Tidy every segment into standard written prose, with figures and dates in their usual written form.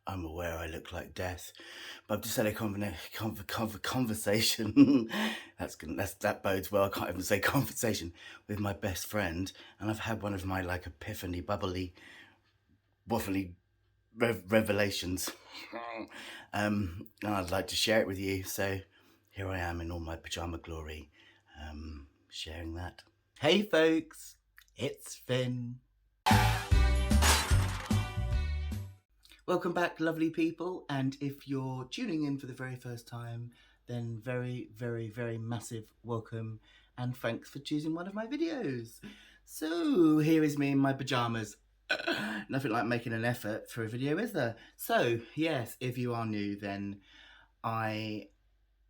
I'm aware I look like death, but I've just had a conversation. That bodes well. I can't even say conversation with my best friend, and I've had one of my like epiphany, bubbly, waffly revelations, and I'd like to share it with you. So here I am in all my pajama glory, sharing that. Hey, folks, it's Finn. Welcome back, lovely people, and if you're tuning in for the very first time, then very, very, very massive welcome, and thanks for choosing one of my videos. So, here is me in my pyjamas. Nothing like making an effort for a video, is there? So, yes, if you are new, then I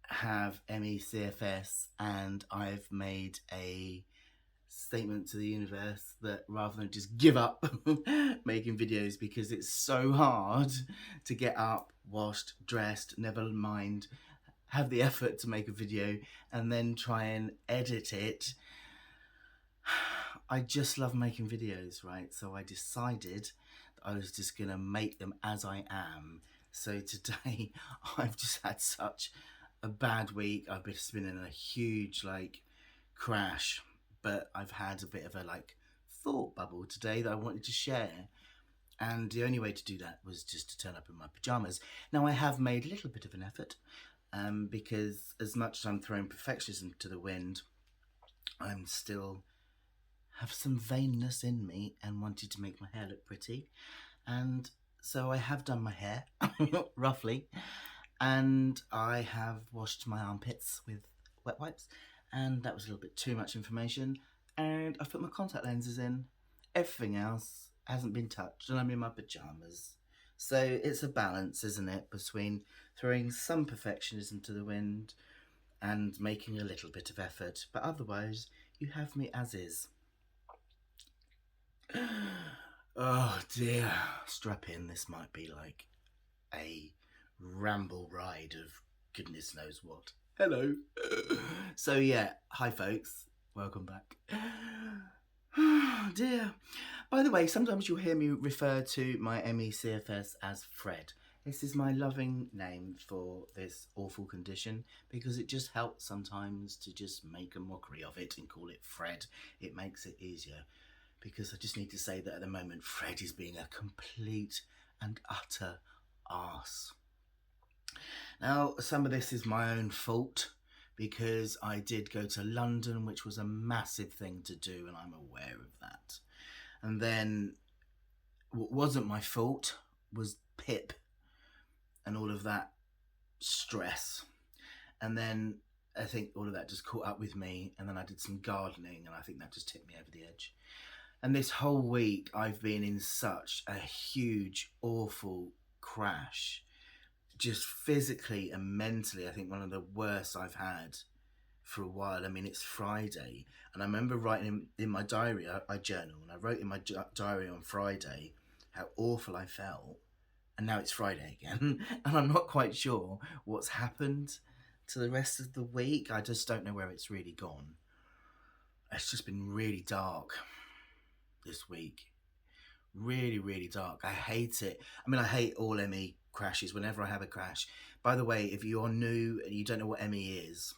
have CFS, and I've made a statement to the universe that rather than just give up making videos, because it's so hard to get up, washed, dressed, never mind have the effort to make a video and then try and edit it. I just love making videos, right? So I decided that I was just gonna make them as I am. So today I've just had such a bad week. I've just been in a huge crash, but I've had a bit of a thought bubble today that I wanted to share, and the only way to do that was just to turn up in my pajamas. Now I have made a little bit of an effort, because as much as I'm throwing perfectionism to the wind, I'm still have some vainness in me and wanted to make my hair look pretty, and so I have done my hair roughly, and I have washed my armpits with wet wipes, and that was a little bit too much information, and I've put my contact lenses in. Everything else hasn't been touched, and I'm in my pyjamas. So it's a balance, isn't it, between throwing some perfectionism to the wind and making a little bit of effort, but otherwise you have me as is. Oh dear, strap in, this might be like a ramble ride of goodness knows what. Hello. So yeah, hi folks, welcome back. Oh dear. By the way, sometimes you'll hear me refer to my CFS as Fred. This is my loving name for this awful condition, because it just helps sometimes to just make a mockery of it and call it Fred. It makes it easier, because I just need to say that at the moment Fred is being a complete and utter arse. Now, some of this is my own fault, because I did go to London, which was a massive thing to do, and I'm aware of that. And then what wasn't my fault was Pip and all of that stress. And then I think all of that just caught up with me, and then I did some gardening, and I think that just tipped me over the edge. And this whole week I've been in such a huge, awful crash, just physically and mentally. I think one of the worst I've had for a while. I mean, it's Friday, and I remember writing in my diary, I journal, and I wrote in my diary on Friday how awful I felt, and now it's Friday again, and I'm not quite sure what's happened to the rest of the week. I just don't know where it's really gone. It's just been really dark this week. Really, really dark. I hate it. I mean, I hate all ME crashes whenever I have a crash. By the way, if you're new and you don't know what ME is,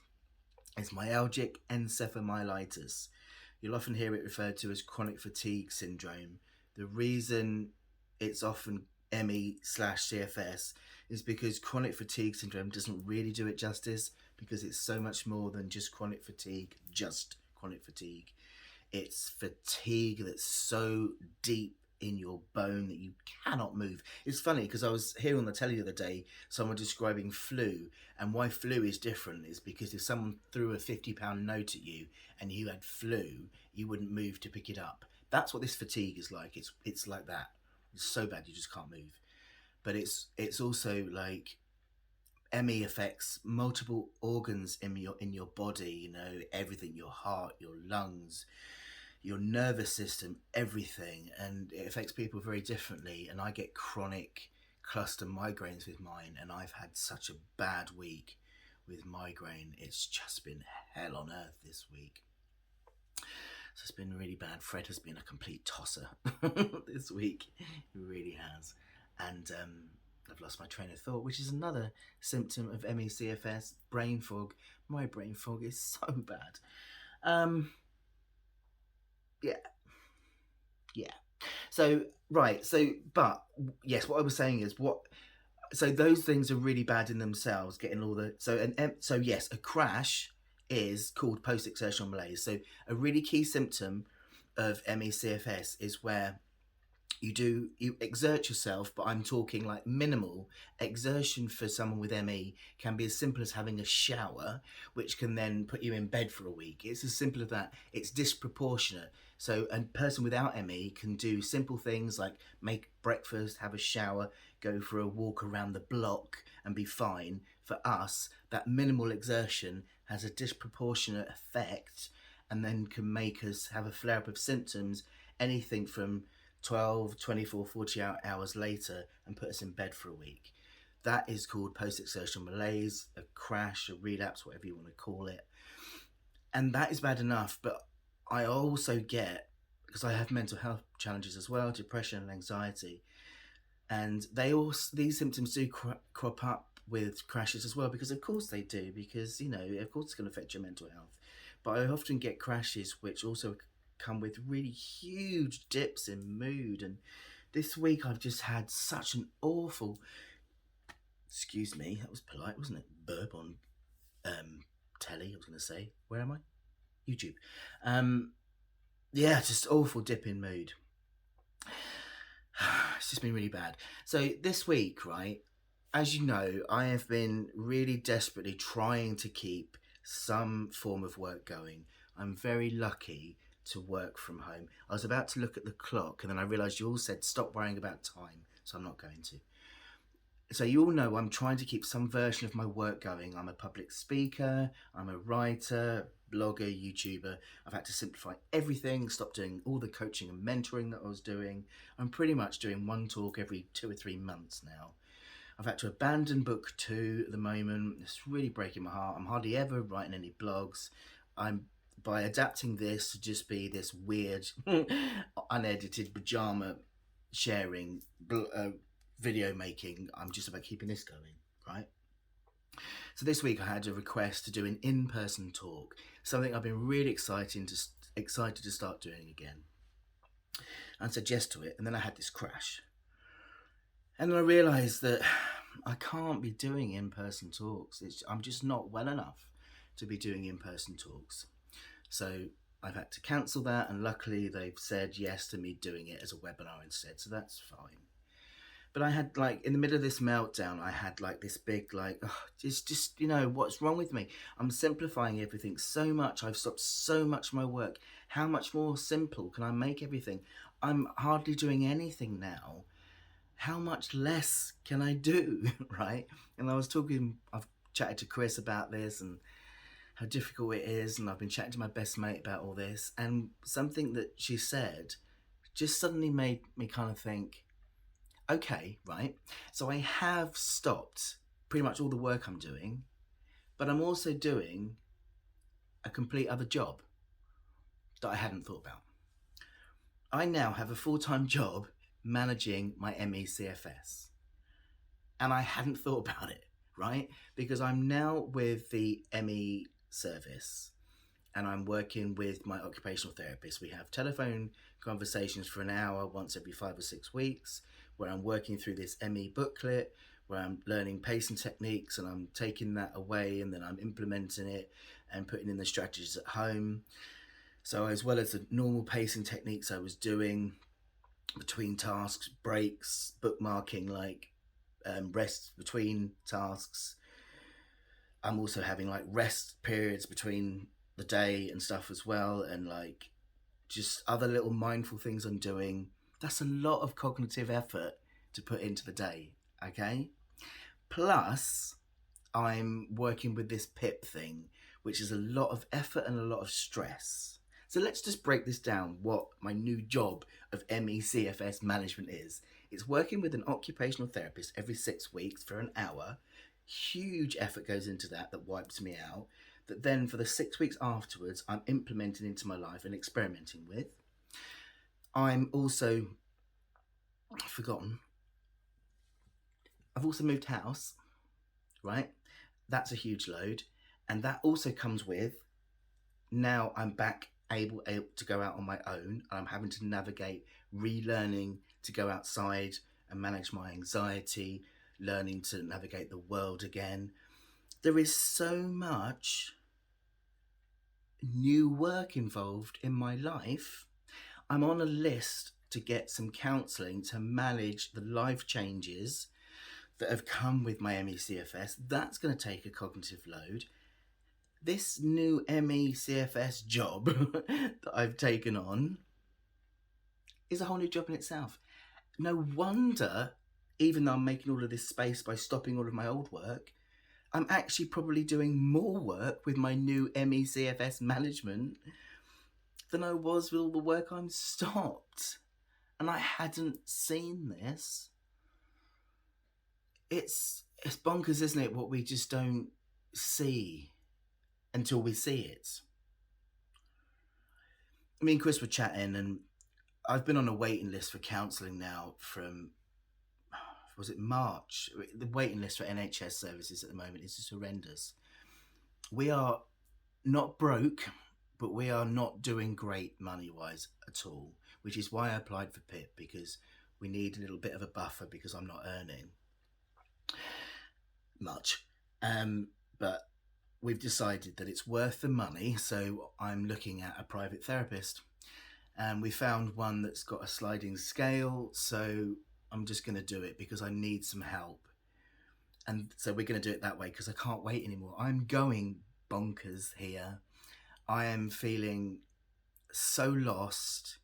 it's myalgic encephalomyelitis. You'll often hear it referred to as chronic fatigue syndrome. The reason it's often ME/CFS is because chronic fatigue syndrome doesn't really do it justice, because it's so much more than just chronic fatigue, It's fatigue that's so deep in your bone that you cannot move. It's funny, because I was here on the telly the other day, someone describing flu, and why flu is different is because if someone threw a £50 note at you and you had flu, you wouldn't move to pick it up. That's what this fatigue is like. It's like that. It's so bad you just can't move. But it's also like ME affects multiple organs in your body, you know, everything, your heart, your lungs, your nervous system, everything, and it affects people very differently. And I get chronic cluster migraines with mine, and I've had such a bad week with migraine. It's just been hell on earth this week. So it's been really bad. Fred has been a complete tosser this week. He really has. And I've lost my train of thought, which is another symptom of ME/CFS, brain fog. My brain fog is so bad. Um, yeah, yeah. So right, so but yes, what I was saying is what. So those things are really bad in themselves. Getting all the so yes, a crash is called post exertional malaise. So a really key symptom of ME/CFS is where you exert yourself, but I'm talking like minimal exertion. For someone with ME can be as simple as having a shower, which can then put you in bed for a week. It's as simple as that. It's disproportionate. So a person without ME can do simple things like make breakfast, have a shower, go for a walk around the block and be fine. For us, that minimal exertion has a disproportionate effect and then can make us have a flare up of symptoms, anything from 12, 24, 48 hours later, and put us in bed for a week. That is called post exertional malaise, a crash, a relapse, whatever you want to call it. And that is bad enough, but I also get, because I have mental health challenges as well, depression and anxiety, and these symptoms do crop up with crashes as well, because of course they do, because of course it's going to affect your mental health. But I often get crashes which also come with really huge dips in mood. And this week I've just had such an awful, excuse me, that was polite, wasn't it? Burp on telly, I was going to say. Where am I? YouTube. Yeah, just awful dip in mood. It's just been really bad. So this week, right, as you know, I have been really desperately trying to keep some form of work going. I'm very lucky to work from home. I was about to look at the clock and then I realised you all said stop worrying about time, so I'm not going to. So you all know I'm trying to keep some version of my work going. I'm a public speaker, I'm a writer, blogger, YouTuber. I've had to simplify everything, stop doing all the coaching and mentoring that I was doing. I'm pretty much doing one talk every 2 or 3 months now. I've had to abandon book 2 at the moment. It's really breaking my heart. I'm hardly ever writing any blogs. I'm by adapting this to just be this weird, unedited pajama sharing video making. I'm just about keeping this going, right? So this week I had a request to do an in-person talk, something I've been really excited to start doing again. And said yes to it, and then I had this crash. And then I realised that I can't be doing in-person talks. I'm just not well enough to be doing in-person talks. So I've had to cancel that, and luckily they've said yes to me doing it as a webinar instead, so that's fine. But I had, like, in the middle of this meltdown, I had like this big, like, it's just, what's wrong with me? I'm simplifying everything so much. I've stopped so much of my work. How much more simple can I make everything? I'm hardly doing anything now. How much less can I do, right? And I've chatted to Chris about this and how difficult it is, and I've been chatting to my best mate about all this, and something that she said just suddenly made me kind of think, okay, right, so I have stopped pretty much all the work I'm doing, but I'm also doing a complete other job that I hadn't thought about. I now have a full-time job managing my ME/CFS. And I hadn't thought about it, right? Because I'm now with the ME service and I'm working with my occupational therapist. We have telephone conversations for an hour once every 5 or 6 weeks, where I'm working through this ME booklet, where I'm learning pacing techniques, and I'm taking that away and then I'm implementing it and putting in the strategies at home. So as well as the normal pacing techniques I was doing between tasks, breaks, bookmarking, like rest between tasks, I'm also having like rest periods between the day and stuff as well, and like just other little mindful things I'm doing. That's a lot of cognitive effort to put into the day, okay? Plus, I'm working with this PIP thing, which is a lot of effort and a lot of stress. So let's just break this down, what my new job of ME/CFS management is. It's working with an occupational therapist every 6 weeks for an hour. Huge effort goes into that wipes me out. That then for the 6 weeks afterwards, I'm implementing into my life and experimenting with. I'm also, I've forgotten. I've also moved house, right? That's a huge load. And that also comes with, now I'm back able to go out on my own. I'm having to navigate relearning to go outside and manage my anxiety, learning to navigate the world again. There is so much new work involved in my life. I'm on a list to get some counselling to manage the life changes that have come with my ME/CFS. That's going to take a cognitive load. This new ME/CFS job that I've taken on is a whole new job in itself. No wonder, even though I'm making all of this space by stopping all of my old work, I'm actually probably doing more work with my new ME/CFS management than I was with all the work I'm stopped. And I hadn't seen this. It's bonkers, isn't it? What we just don't see until we see it. Me and Chris were chatting, and I've been on a waiting list for counselling now from, was it March? The waiting list for NHS services at the moment is just horrendous. We are not broke, but we are not doing great money-wise at all, which is why I applied for PIP, because we need a little bit of a buffer because I'm not earning much. But we've decided that it's worth the money, so I'm looking at a private therapist. And we found one that's got a sliding scale, so I'm just going to do it because I need some help. And so we're going to do it that way because I can't wait anymore. I'm going bonkers here. I am feeling so lost.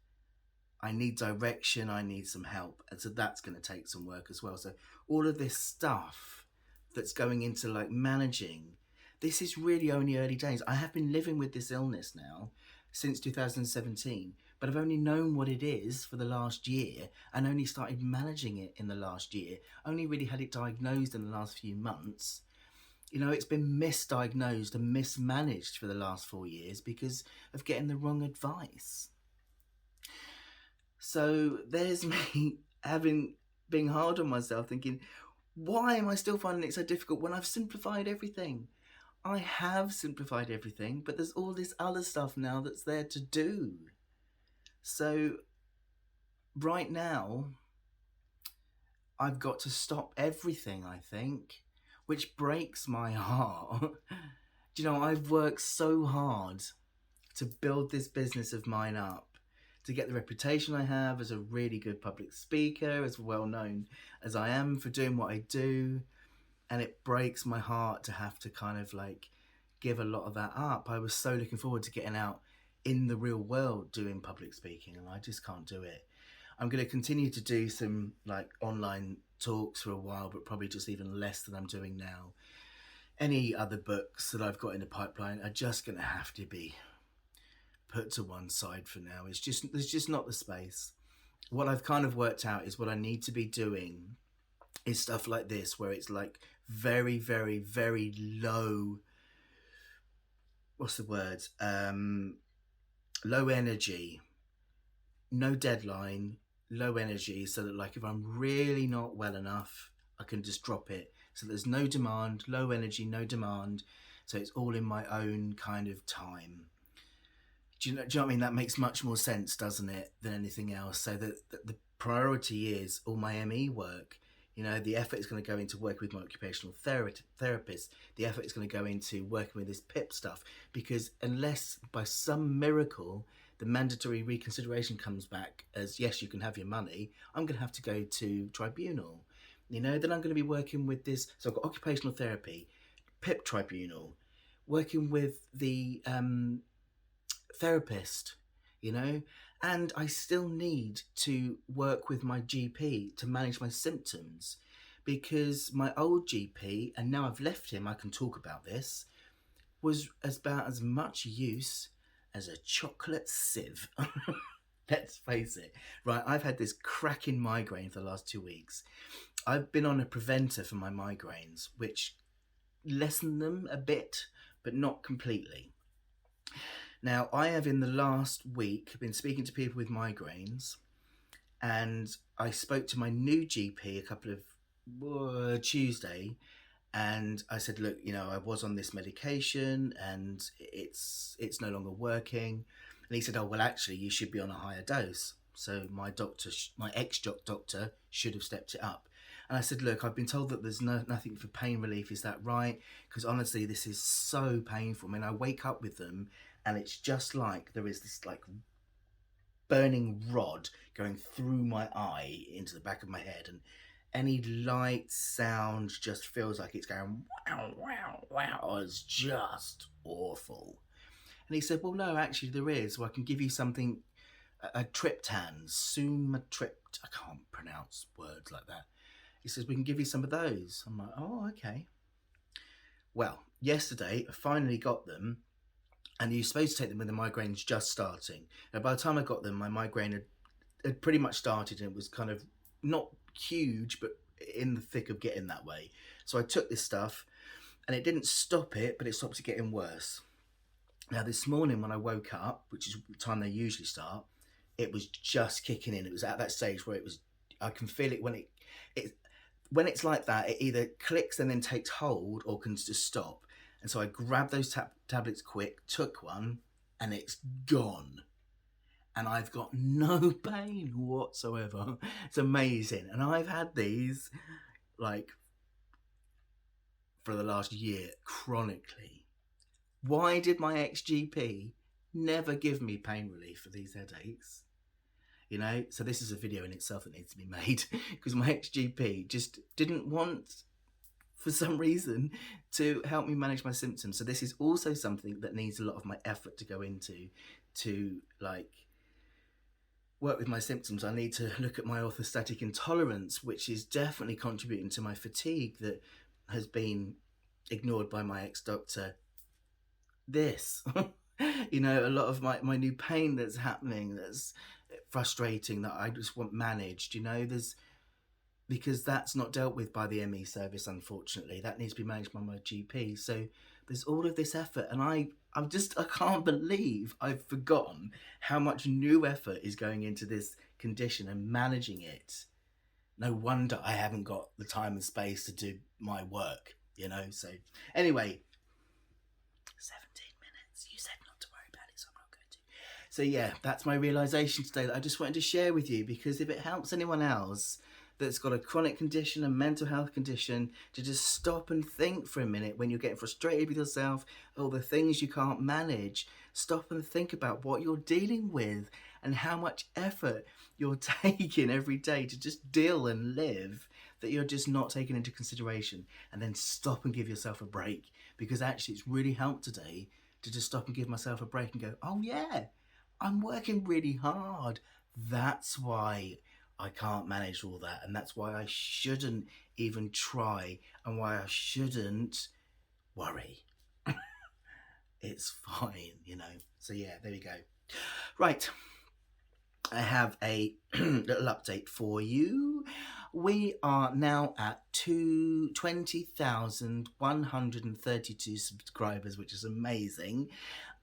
I need direction. I need some help. And so that's going to take some work as well. So all of this stuff that's going into like managing, this is really only early days. I have been living with this illness now since 2017, but I've only known what it is for the last year and only started managing it in the last year. Only really had it diagnosed in the last few months. You know, it's been misdiagnosed and mismanaged for the last 4 years because of getting the wrong advice. So there's me being hard on myself, thinking, why am I still finding it so difficult when I've simplified everything? I have simplified everything, but there's all this other stuff now that's there to do. So right now, I've got to stop everything, I think, which breaks my heart. Do you know, I've worked so hard to build this business of mine up, to get the reputation I have as a really good public speaker, as well known as I am for doing what I do. And it breaks my heart to have to kind of like give a lot of that up. I was so looking forward to getting out in the real world doing public speaking, and I just can't do it. I'm going to continue to do some like online talks for a while, but probably just even less than I'm doing now. Any other books that I've got in the pipeline are just going to have to be put to one side for now. There's just not the space. What I've kind of worked out is what I need to be doing is stuff like this, where it's like very, very, very low. What's the word? Low energy, no deadline, low energy, so that like if I'm really not well enough, I can just drop it. So there's no demand, low energy, no demand. So it's all in my own kind of time. Do you know what I mean? That makes much more sense, doesn't it, than anything else? So that the priority is all my ME work. You know, the effort is going to go into working with my occupational therapist. The effort is going to go into working with this PIP stuff, because unless by some miracle the mandatory reconsideration comes back as yes, you can have your money, I'm going to have to go to tribunal. You know, then I'm going to be working with this. So I've got occupational therapy, PIP tribunal, working with the therapist, you know, and I still need to work with my GP to manage my symptoms, because my old GP, and now I've left him, I can talk about this, was about as much use as a chocolate sieve. Let's face it. Right, I've had this cracking migraine for the last 2 weeks. I've been on a preventer for my migraines, which lessen them a bit, but not completely. Now, I have in the last week been speaking to people with migraines, and I spoke to my new GP a couple of Tuesday, and I said, look, I was on this medication and it's no longer working. And he said, oh well, actually, you should be on a higher dose. So my doctor, my doctor, should have stepped it up. And I said, look, I've been told that there's nothing for pain relief. Is that right? Because honestly, this is so painful. I mean, I wake up with them, and it's just like there is this like burning rod going through my eye into the back of my head, and any light sound just feels like it's going wow, wow, wow. It's just awful. And he said, well, no, actually there is. Well, I can give you something, a triptan, sumatript. I can't pronounce words like that. He says, we can give you some of those. I'm like, oh, okay. Well, yesterday I finally got them, and you're supposed to take them when the migraine's just starting. And by the time I got them, my migraine had pretty much started, and it was kind of not huge, but in the thick of getting that way. So I took this stuff, and it didn't stop it, but it stopped it getting worse. Now, this morning when I woke up, which is the time they usually start, it was just kicking in. It was at that stage where I can feel it when it's like that, it either clicks and then takes hold or can just stop. And so I grabbed those tablets quick, took one, and it's gone. And I've got no pain whatsoever. It's amazing. And I've had these like for the last year chronically. Why did my ex-GP never give me pain relief for these headaches? So this is a video in itself that needs to be made, because my ex-GP just didn't want, for some reason, to help me manage my symptoms. So this is also something that needs a lot of my effort to go into, to like work with my symptoms. I need to look at my orthostatic intolerance, which is definitely contributing to my fatigue that has been ignored by my ex-doctor. This, a lot of my new pain that's happening, that's frustrating, that I just want managed, because that's not dealt with by the ME service, unfortunately. That needs to be managed by my GP. So there's all of this effort, and I can't believe I've forgotten how much new effort is going into this condition and managing it. No wonder I haven't got the time and space to do my work, So anyway, 17 minutes. You said not to worry about it, so I'm not going to. So yeah, that's my realisation today that I just wanted to share with you, because if it helps anyone else that's got a chronic condition, a mental health condition, to just stop and think for a minute when you're getting frustrated with yourself, or the things you can't manage. Stop and think about what you're dealing with and how much effort you're taking every day to just deal and live, that you're just not taking into consideration. And then stop and give yourself a break, because actually it's really helped today to just stop and give myself a break and go, oh yeah, I'm working really hard. That's why I can't manage all that, and that's why I shouldn't even try, and why I shouldn't worry. It's fine, So yeah, there we go. Right, I have a little update for you. We are now at 20,132 subscribers, which is amazing.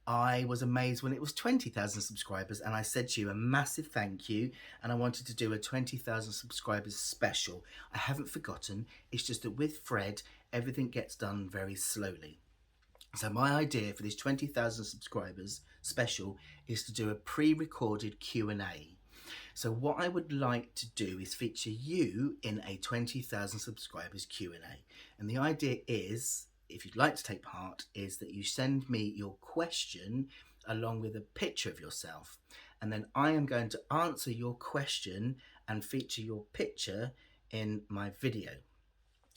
I was amazed when it was 20,000 subscribers, and I said to you a massive thank you, and I wanted to do a 20,000 subscribers special. I haven't forgotten. It's just that with Fred, everything gets done very slowly. So my idea for this 20,000 subscribers special is to do a pre-recorded Q&A. So what I would like to do is feature you in a 20,000 subscribers Q&A. And the idea is, if you'd like to take part, is that you send me your question along with a picture of yourself. And then I am going to answer your question and feature your picture in my video.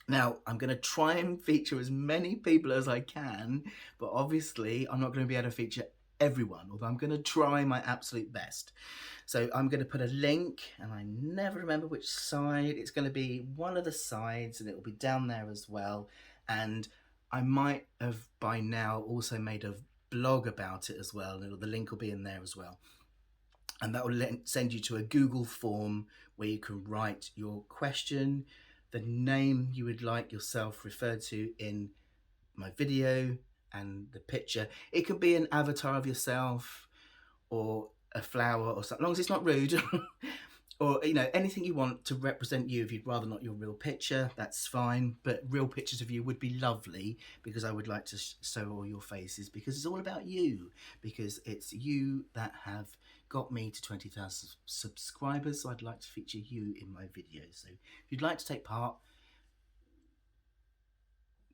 Now, I'm going to try and feature as many people as I can, but obviously I'm not going to be able to feature everyone, although I'm going to try my absolute best. So I'm going to put a link, and I never remember which side. It's going to be one of the sides, and it will be down there as well. And I might have by now also made a blog about it as well. The link will be in there as well. And that will send you to a Google form where you can write your question, the name you would like yourself referred to in my video, and the picture. It could be an avatar of yourself or a flower or something, as long as it's not rude. or anything you want to represent you. If you'd rather not your real picture, that's fine, but real pictures of you would be lovely, because I would like to show all your faces, because it's all about you, because it's you that have got me to 20,000 subscribers. So I'd like to feature you in my videos. So if you'd like to take part,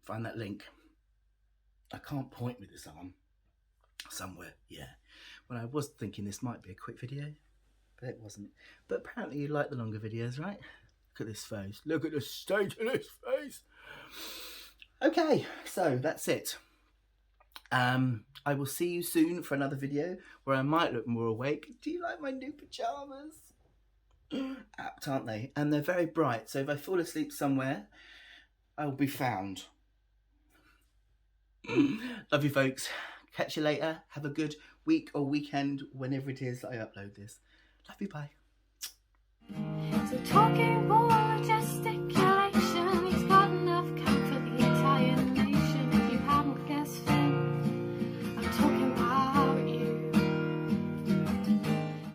find that link. I can't point with this arm. Somewhere, yeah. When I was thinking this might be a quick video, but it wasn't. But apparently you like the longer videos, right? Look at this face. Look at the state of this face. Okay, so that's it. I will see you soon for another video where I might look more awake. Do you like my new pajamas? Apt, aren't they? And they're very bright, so if I fall asleep somewhere, I'll be found. Love you, folks. Catch you later. Have a good week or weekend whenever it is that I upload this. Love you, bye. It's a talking boy.